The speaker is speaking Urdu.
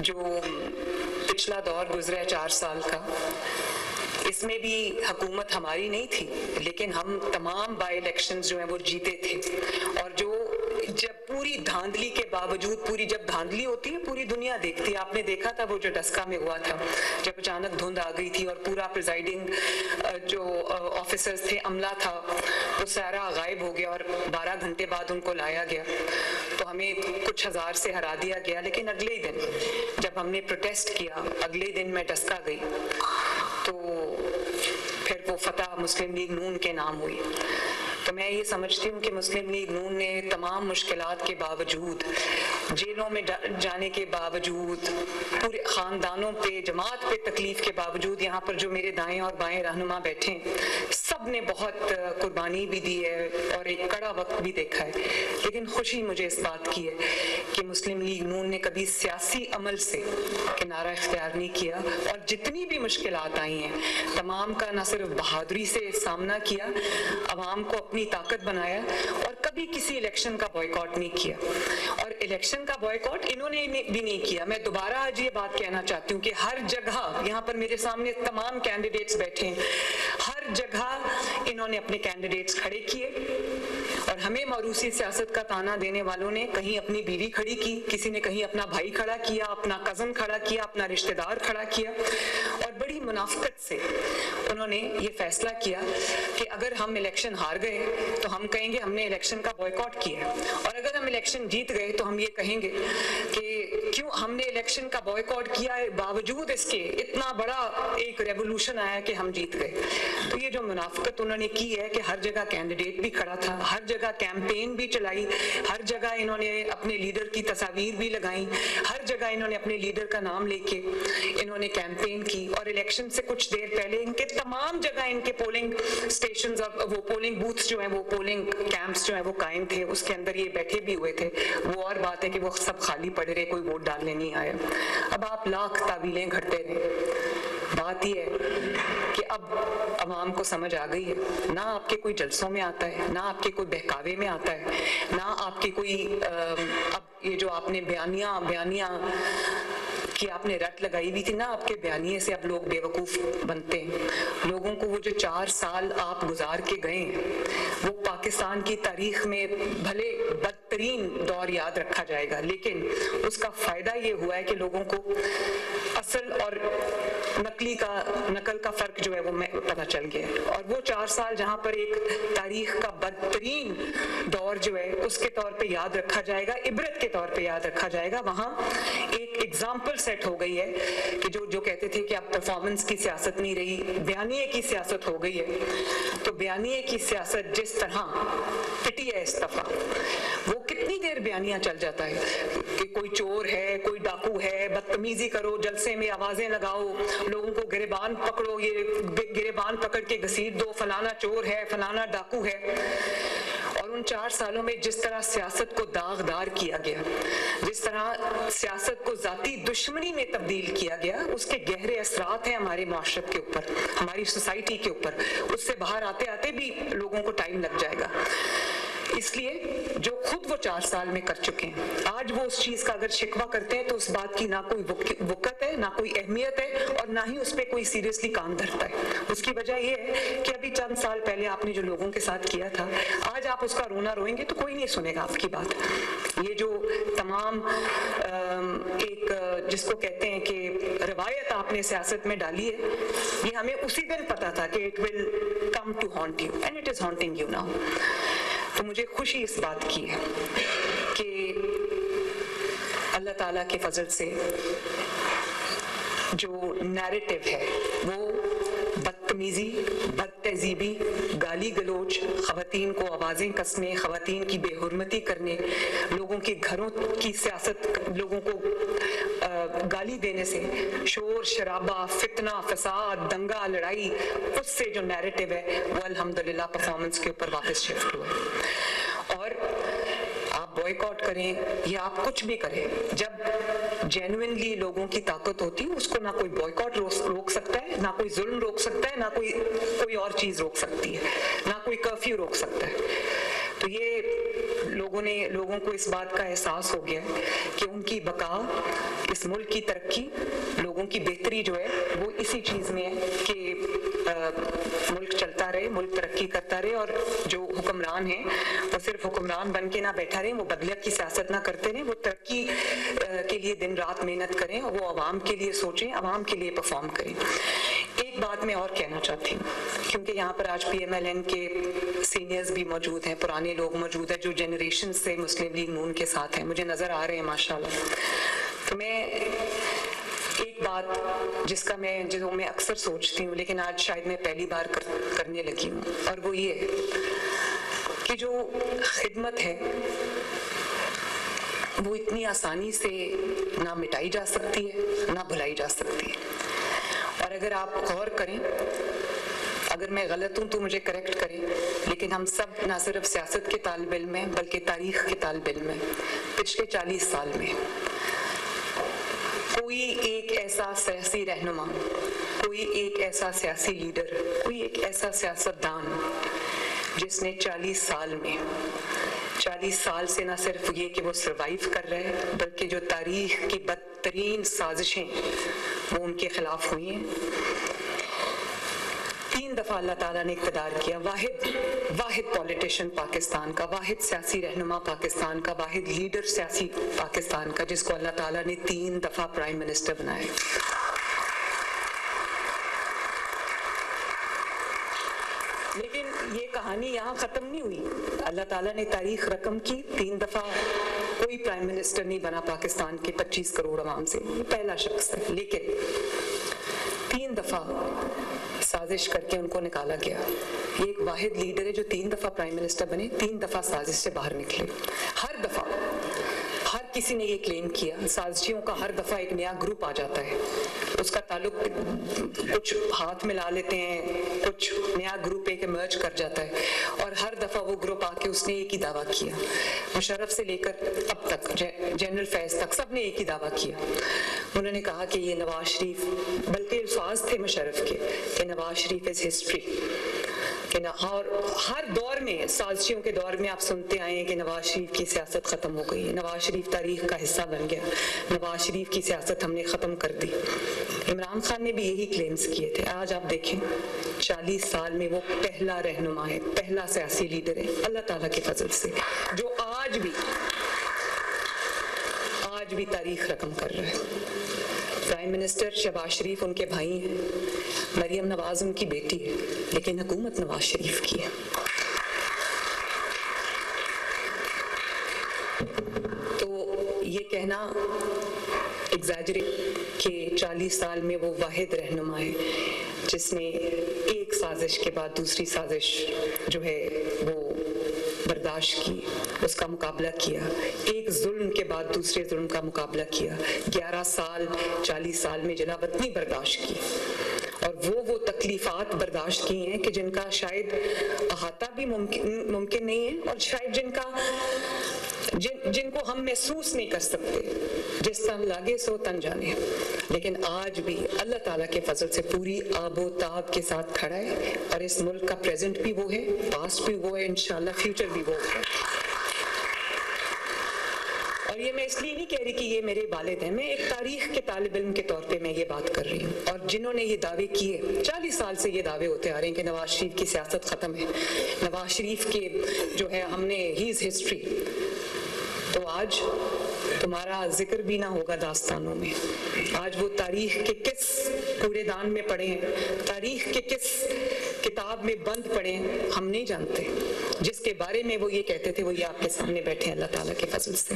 جو پچھلا دور گزرا ہے 4 سال کا، اس میں بھی حکومت ہماری نہیں تھی، لیکن ہم تمام بائی الیکشنز جو ہیں وہ جیتے تھے، اور جو جب پوری دھاندلی کے باوجود، پوری جب دھاندلی ہوتی ہے پوری دنیا دیکھتی ہے، آپ نے دیکھا تھا وہ جو ڈسکا میں ہوا تھا، جب اچانک دھند آ گئی تھی اور پورا پریزائڈنگ جو آفیسرز تھے، عملہ تھا، وہ سارا غائب ہو گیا اور 12 گھنٹے بعد ان کو لایا گیا، تو ہمیں کچھ ہزار سے ہرا دیا گیا۔ لیکن اگلے دن جب ہم نے پروٹیسٹ کیا، اگلے دن میں ڈسکا گئی، تو پھر وہ فتح مسلم لیگ نون کے نام ہوئی۔ تو میں یہ سمجھتی ہوں کہ مسلم لیگ نون نے تمام مشکلات کے باوجود، جیلوں میں جانے کے باوجود، پورے خاندانوں پہ، جماعت پہ تکلیف کے باوجود، یہاں پر جو میرے دائیں اور بائیں رہنما بیٹھے ہیں، سب نے بہت قربانی بھی دی ہے اور ایک کڑا وقت بھی دیکھا ہے، لیکن خوشی مجھے اس بات کی ہے کہ مسلم لیگ نون نے کبھی سیاسی عمل سے کنارہ اختیار نہیں کیا، اور جتنی بھی مشکلات آئی ہیں تمام کا نہ صرف بہادری سے سامنا کیا، عوام کو اپنی طاقت بنایا، اور کبھی کسی الیکشن کا بائیکاٹ نہیں کیا۔ اور الیکشن کا بائیکاٹ انہوں نے بھی نہیں کیا۔ میں دوبارہ آج یہ بات کہنا چاہتی ہوں کہ ہر جگہ، یہاں پر میرے سامنے تمام کینڈیڈیٹس بیٹھے ہیں، ہر جگہ انہوں نے اپنے کینڈیڈیٹس کھڑے کیے، اور ہمیں موروثی سیاست کا تانا دینے والوں نے کہیں اپنی بیوی کھڑی کی، کسی نے کہیں اپنا بھائی کھڑا کیا، اپنا کزن کھڑا کیا، اپنا رشتہ دار کھڑا کیا، اور بڑی منافقت سے انہوں نے یہ فیصلہ کیا کہ اگر ہم الیکشن ہار گئے تو ہم کہیں گے ہم نے الیکشن کا بائیکاٹ کیا، اور اگر ہم الیکشن جیت گئے تو ہم یہ کہیں گے کہ کیوں ہم نے الیکشن کا بائیکاٹ کیا ہے، باوجود اس کے اتنا بڑا ایک ریولوشن آیا کہ ہم جیت گئے۔ تو یہ جو منافقت انہوں نے کی ہے کہ ہر جگہ کینڈیڈیٹ بھی کھڑا تھا، ہر جگہ کیمپین بھی چلائی، ہر جگہ انہوں نے اپنے لیڈر کی تصاویر بھی لگائیں، ہر جگہ انہوں نے اپنے لیڈر کا نام لے کے انہوں نے کیمپین کی، اور الیکشن سے کچھ دیر پہلے ان کے تمام جگہ ان کے پولنگ اسٹیشنز اور وہ پولنگ بوتھس جو ہیں، وہ پولنگ کیمپس جو ہیں وہ قائم تھے، اس کے اندر یہ بیٹھے بھی ہوئے تھے۔ وہ اور بات ہے کہ وہ سب خالی پڑے رہے، کوئی ووٹ ڈالنے نہیں آیا۔ اب آپ لاکھ تعویلیں گھڑتے رہے، بات یہ ہے کہ اب عوام کو سمجھ آ گئی ہے، نہ آپ کے کوئی جلسوں میں آتا ہے، نہ آپ کے کوئی بہکاوے میں آتا ہے، نہ آپ کے کوئی اب یہ جو آپ نے بیانیاں کہ آپ نے رٹ لگائی ہوئی تھی، نہ آپ کے بیانیے سے اب لوگ بے وقوف بنتے ہیں۔ لوگوں کو وہ جو 4 سال آپ گزار کے گئے ہیں، وہ پاکستان کی تاریخ میں بھلے بدترین دور یاد رکھا جائے گا، لیکن اس کا فائدہ یہ ہوا ہے کہ لوگوں کو اصل اور نقل کا فرق جو ہے وہ پتہ چل گیا ہے، اور وہ 4 سال جہاں پر ایک تاریخ کا بدترین دور جو ہے اس کے طور پہ یاد رکھا جائے گا، عبرت کے طور پہ یاد رکھا جائے گا، وہاں ایک ایگزامپل سیٹ ہو گئی ہے کہ جو کہتے تھے کہ اب پرفارمنس کی سیاست نہیں رہی، بیانیے کی سیاست ہو گئی ہے۔ تو بیانیے کی سیاست جس طرح پٹی ہے اس دفعہ، وہ کتنی دیر بیانیہ چل جاتا ہے کہ کوئی چور ہے، کوئی ڈاکو ہے، بدتمیزی کرو، جلسے میں آوازیں لگاؤ، لوگوں کو گریبان پکڑو، یہ گریبان پکڑ کے گھسیٹ دو، فلانا چور ہے، فلانا ڈاکو ہے۔ اور ان 4 سالوں میں جس طرح سیاست کو داغدار کیا گیا، جس طرح سیاست کو ذاتی دشمنی میں تبدیل کیا گیا، اس کے گہرے اثرات ہیں ہمارے معاشرت کے اوپر، ہماری سوسائٹی کے اوپر۔ اس سے باہر آتے آتے بھی لوگوں کو ٹائم لگ جائے گا۔ اس لیے جو خود وہ 4 سال میں کر چکے ہیں، آج وہ اس چیز کا اگر شکوہ کرتے ہیں تو اس بات کی نہ کوئی وقت ہے، نہ کوئی اہمیت ہے، اور نہ ہی اس پہ کوئی سیریسلی کام دھرتا ہے۔ اس کی وجہ یہ ہے کہ ابھی چند سال پہلے آپ نے جو لوگوں کے ساتھ کیا تھا، آج آپ اس کا رونا روئیں گے تو کوئی نہیں سنے گا آپ کی بات۔ یہ جو تمام ایک جس کو کہتے ہیں کہ روایت آپ نے سیاست میں ڈالی ہے، یہ ہمیں اسی دن پتا تھا کہ it will come to haunt you and it is haunting you now۔ تو مجھے خوشی اس بات کی ہے کہ اللہ تعالیٰ کے فضل سے جو نیریٹو ہے وہ بدتمیزی، بد تہذیبی، گالی گلوچ، خواتین کو آوازیں کسنے، خواتین کی بے حرمتی کرنے، لوگوں کے گھروں کی سیاست، لوگوں کو گالی دینے سے، شور شرابہ، فتنہ فساد، دنگا لڑائی، اس سے جو نیریٹو ہے وہ الحمدللہ پرفارمنس کے اوپر واپس شفٹ ہوا ہے۔ اور آپ بوائیکاٹ کریں یا آپ کچھ بھی کریں، جب جینوئنلی لوگوں کی طاقت ہوتی ہے، اس کو نہ کوئی بوائیکاٹ روک سکتا ہے، نہ کوئی ظلم روک سکتا ہے، نہ کوئی اور چیز روک سکتی ہے، نہ کوئی کرفیو روک سکتا ہے۔ تو یہ لوگوں کو اس بات کا احساس ہو گیا کہ ان کی بقا، اس ملک کی ترقی، لوگوں کی بہتری جو ہے وہ اسی چیز میں ہے کہ ملک چلتا رہے، ملک ترقی کرتا رہے، اور جو حکمران ہیں وہ صرف حکمران بن کے نہ بیٹھا رہے، وہ بدلیت کی سیاست نہ کرتے رہیں، وہ ترقی کے لیے دن رات محنت کریں، اور وہ عوام کے لیے سوچیں، عوام کے لیے پرفارم کریں۔ ایک بات میں اور کہنا چاہتی ہوں، کیونکہ یہاں پر آج PMLN کے سینئرز بھی موجود ہیں، پرانے لوگ موجود ہیں جو جنریشن سے مسلم لیگ نون کے ساتھ ہیں، مجھے نظر آ رہے ہیں ماشاءاللہ۔ تو میں ایک بات جو میں اکثر سوچتی ہوں، لیکن آج شاید میں پہلی بار کرنے لگی ہوں، اور وہ یہ ہے کہ جو خدمت ہے وہ اتنی آسانی سے نہ مٹائی جا سکتی ہے، نہ بھلائی جا سکتی ہے۔ اور اگر آپ غور کریں، اگر میں غلط ہوں تو مجھے کریکٹ کریں، لیکن ہم سب نہ صرف سیاست کے طالب علم ہیں بلکہ تاریخ کے طالب علم ہیں۔ پچھلے 40 سال میں کوئی ایک ایسا سیاسی رہنما، کوئی ایک ایسا سیاسی لیڈر، کوئی ایک ایسا سیاستدان جس نے 40 سال سے نہ صرف یہ کہ وہ سروائیو کر رہے ہیں، بلکہ جو تاریخ کی بدترین سازشیں وہ ان کے خلاف ہوئی ہیں۔ 3 دفعہ اللہ تعالیٰ نے اقتدار کیا، واحد پولیٹیشین پاکستان کا، واحد سیاسی رہنما پاکستان کا، واحد لیڈر سیاسی پاکستان کا، جس کو اللہ تعالیٰ نے 3 دفعہ پرائم منسٹر بنایا۔ لیکن یہ کہانی یہاں ختم نہیں ہوئی، اللہ تعالیٰ نے تاریخ رقم کی، 3 دفعہ کوئی پرائم منسٹر نہیں بنا پاکستان کے 25 کروڑ عوام سے، یہ پہلا شخص ہے۔ لیکن 3 دفعہ سازش کر کے ان کو نکالا گیا۔ یہ ایک واحد لیڈر ہے جو 3 دفعہ پرائم منسٹر بنے، 3 دفعہ سازش سے باہر نکلے۔ ہر دفعہ ہر کسی نے یہ کلیم کیا، سازشیوں کا ہر دفعہ ایک نیا گروپ آ جاتا ہے، اس کا تعلق کچھ ہاتھ ملا لیتے ہیں، کچھ نیا گروپ ایک ایمرج کر جاتا ہے، اور ہر دفعہ وہ گروپ آ کے اس نے ایک ہی دعویٰ کیا۔ مشرف سے لے کر اب تک جنرل فیض تک سب نے ایک ہی دعویٰ کیا۔ انہوں نے کہا کہ یہ نواز شریف، بلکہ الفاظ تھے مشرف کے کہ نواز شریف از ہسٹری، اور ہر دور میں، سازشیوں کے دور میں آپ سنتے آئے ہیں کہ نواز شریف کی سیاست ختم ہو گئی، نواز شریف تاریخ کا حصہ بن گیا، نواز شریف کی سیاست ہم نے ختم کر دی۔ عمران خان نے بھی یہی کلیمز کیے تھے۔ آج آپ دیکھیں 40 سال میں وہ پہلا رہنما ہے، پہلا سیاسی لیڈر ہے اللہ تعالیٰ کے فضل سے، جو آج بھی تاریخ رقم کر رہا ہے۔ پرائم منسٹر شہباز شریف ان کے بھائی ہیں، مریم نواز ان کی بیٹی ہے، لیکن حکومت نواز شریف کی ہے۔ تو یہ کہنا ایگزیجریٹ کہ 40 سال میں وہ واحد رہنما ہے جس نے ایک سازش کے بعد دوسری سازش جو ہے وہ برداشت کی، اس کا مقابلہ کیا، ایک ظلم کے بعد دوسرے ظلم کا مقابلہ کیا، 11 سال 40 سال میں جلا وطنی برداشت کی، اور وہ تکلیفات برداشت کی ہیں کہ جن کا شاید احاطہ بھی ممکن نہیں ہے، اور شاید جن کو ہم محسوس نہیں کر سکتے، جس تن لاگے سو تن جانے، لیکن آج بھی اللہ تعالیٰ کے فضل سے پوری آب و تاب کے ساتھ کھڑا ہے، اور اس ملک کا پریزنٹ بھی وہ ہے، پاسٹ بھی وہ ہے، انشاءاللہ فیوچر بھی وہ ہے۔ اور یہ میں اس لیے نہیں کہہ رہی کہ یہ میرے والد ہیں، میں ایک تاریخ کے طالب علم کے طور پہ میں یہ بات کر رہی ہوں، اور جنہوں نے یہ دعوے کیے، 40 سال سے یہ دعوے ہوتے آ رہے ہیں کہ نواز شریف کی سیاست ختم ہے، نواز شریف کے جو ہے ہم نے ہی از ہسٹری، تو آج تمہارا ذکر بھی نہ ہوگا داستانوں میں۔ آج وہ تاریخ کے کس کوڑے دان میں پڑے ہیں، تاریخ کے کس کتاب میں بند پڑے ہیں، ہم نہیں جانتے۔ جس کے بارے میں وہ یہ کہتے تھے وہ یہ آپ کے سامنے بیٹھے ہیں اللہ تعالیٰ کے فضل سے۔